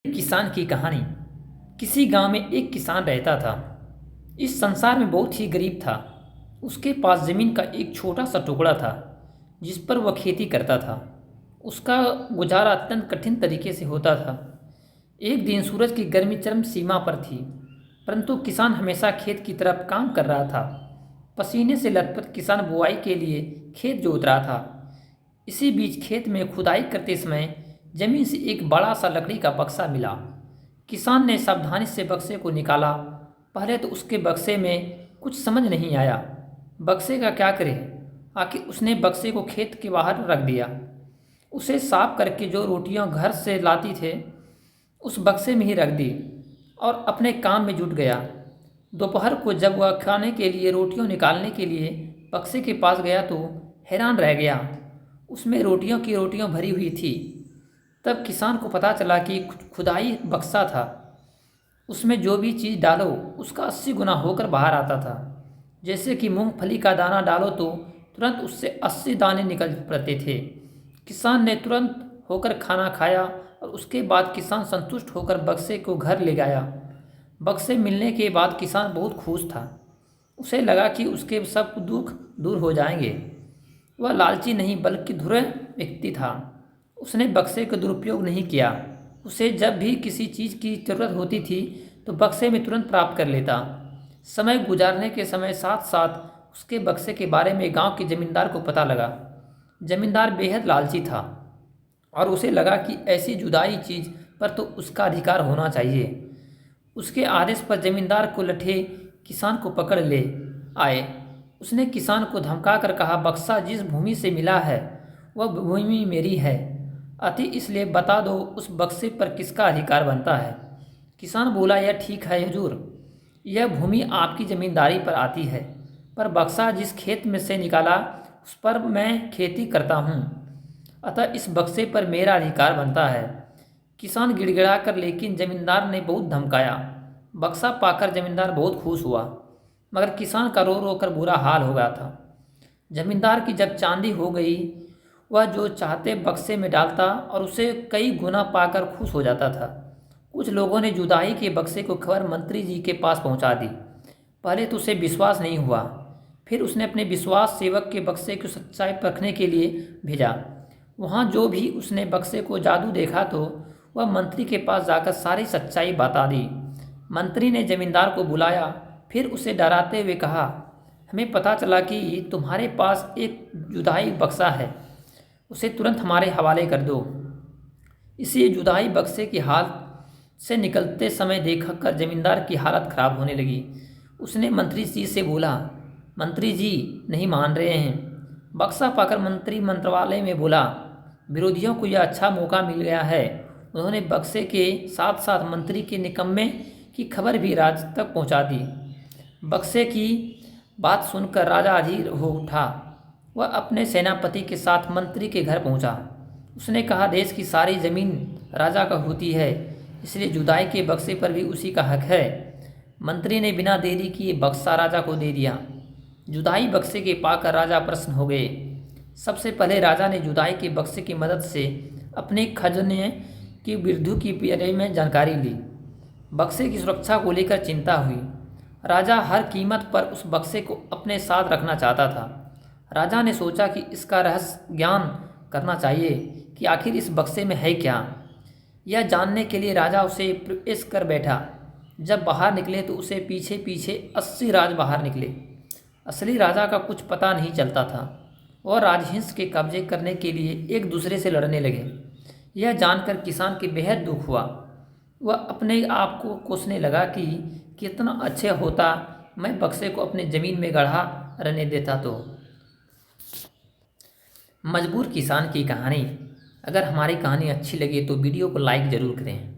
किसान की कहानी। किसी गांव में एक किसान रहता था। इस संसार में बहुत ही गरीब था। उसके पास ज़मीन का एक छोटा सा टुकड़ा था जिस पर वह खेती करता था। उसका गुजारा अत्यंत कठिन तरीके से होता था। एक दिन सूरज की गर्मी चरम सीमा पर थी, परंतु किसान हमेशा खेत की तरफ काम कर रहा था। पसीने से लथपथ किसान बुआई के लिए खेत जोत रहा था। इसी बीच खेत में खुदाई करते समय जमीन से एक बड़ा सा लकड़ी का बक्सा मिला। किसान ने सावधानी से बक्से को निकाला। पहले तो उसके बक्से में कुछ समझ नहीं आया। बक्से का क्या करे? आखिर उसने बक्से को खेत के बाहर रख दिया। उसे साफ करके जो रोटियां घर से लाती थे उस बक्से में ही रख दी और अपने काम में जुट गया। दोपहर को जब वह खाने के लिए रोटियां निकालने के लिए बक्से के पास गया तो हैरान रह गया। उसमें रोटियों की रोटियां भरी हुई थी। तब किसान को पता चला कि खुदाई बक्सा था। उसमें जो भी चीज़ डालो उसका 80 गुना होकर बाहर आता था। जैसे कि मूंगफली का दाना डालो तो तुरंत उससे 80 दाने निकल पड़ते थे। किसान ने तुरंत होकर खाना खाया और उसके बाद किसान संतुष्ट होकर बक्से को घर ले गया। बक्से मिलने के बाद किसान बहुत खुश था। उसे लगा कि उसके सब दुख दूर हो जाएंगे। वह लालची नहीं बल्कि धुरे व्यक्ति था। उसने बक्से का दुरुपयोग नहीं किया। उसे जब भी किसी चीज़ की ज़रूरत होती थी तो बक्से में तुरंत प्राप्त कर लेता। समय गुजारने के समय साथ साथ उसके बक्से के बारे में गांव के जमींदार को पता लगा। जमींदार बेहद लालची था और उसे लगा कि ऐसी जुदाई चीज़ पर तो उसका अधिकार होना चाहिए। उसके आदेश पर जमींदार को लठे किसान को पकड़ ले आए। उसने किसान को धमका कर कहा, बक्सा जिस भूमि से मिला है वह भूमि मेरी है, अति इसलिए बता दो उस बक्से पर किसका अधिकार बनता है। किसान बोला, यह ठीक है हुजूर, यह भूमि आपकी जमींदारी पर आती है, पर बक्सा जिस खेत में से निकाला उस पर मैं खेती करता हूँ, अतः इस बक्से पर मेरा अधिकार बनता है। किसान गिड़गिड़ा कर, लेकिन जमींदार ने बहुत धमकाया। बक्सा पाकर जमींदार बहुत खुश हुआ, मगर किसान का रो रो कर बुरा हाल हो गया था। जमींदार की जब चांदी हो गई, वह जो चाहते बक्से में डालता और उसे कई गुना पाकर खुश हो जाता था। कुछ लोगों ने जुदाई के बक्से को खबर मंत्री जी के पास पहुंचा दी। पहले तो उसे विश्वास नहीं हुआ, फिर उसने अपने विश्वास सेवक के बक्से को सच्चाई परखने के लिए भेजा। वहाँ जो भी उसने बक्से को जादू देखा तो वह मंत्री के पास जाकर सारी सच्चाई बता दी। मंत्री ने जमींदार को बुलाया, फिर उसे डराते हुए कहा, हमें पता चला कि तुम्हारे पास एक जुदाई बक्सा है, उसे तुरंत हमारे हवाले कर दो। इसी जुदाई बक्से की हालत से निकलते समय देखा कर जमींदार की हालत खराब होने लगी। उसने मंत्री जी से बोला, मंत्री जी नहीं मान रहे हैं। बक्सा पाकर मंत्री मंत्रालय में बोला, विरोधियों को यह अच्छा मौका मिल गया है। उन्होंने बक्से के साथ साथ मंत्री के निकम्मे की खबर भी राज तक पहुंचा दी। बक्से की बात सुनकर राजा अधीर हो उठा। वह अपने सेनापति के साथ मंत्री के घर पहुंचा। उसने कहा, देश की सारी जमीन राजा का होती है, इसलिए जुदाई के बक्से पर भी उसी का हक है। मंत्री ने बिना देरी किए बक्सा राजा को दे दिया। जुदाई बक्से के पाकर राजा प्रसन्न हो गए। सबसे पहले राजा ने जुदाई के बक्से की मदद से अपने खजाने की वृद्धि की बारे में जानकारी ली। बक्से की सुरक्षा को लेकर चिंता हुई। राजा हर कीमत पर उस बक्से को अपने साथ रखना चाहता था। राजा ने सोचा कि इसका रहस्य ज्ञान करना चाहिए कि आखिर इस बक्से में है क्या। यह जानने के लिए राजा उसे प्रवेश कर बैठा। जब बाहर निकले तो उसे पीछे पीछे 80 राज बाहर निकले। असली राजा का कुछ पता नहीं चलता था और राजहिंस के कब्जे करने के लिए एक दूसरे से लड़ने लगे। यह जानकर किसान के बेहद दुख हुआ। वह अपने आप को कोसने लगा कि कितना अच्छा होता मैं बक्से को अपने ज़मीन में गढ़ा रहने देता तो। मजबूर किसान की कहानी। अगर हमारी कहानी अच्छी लगे तो वीडियो को लाइक ज़रूर करें।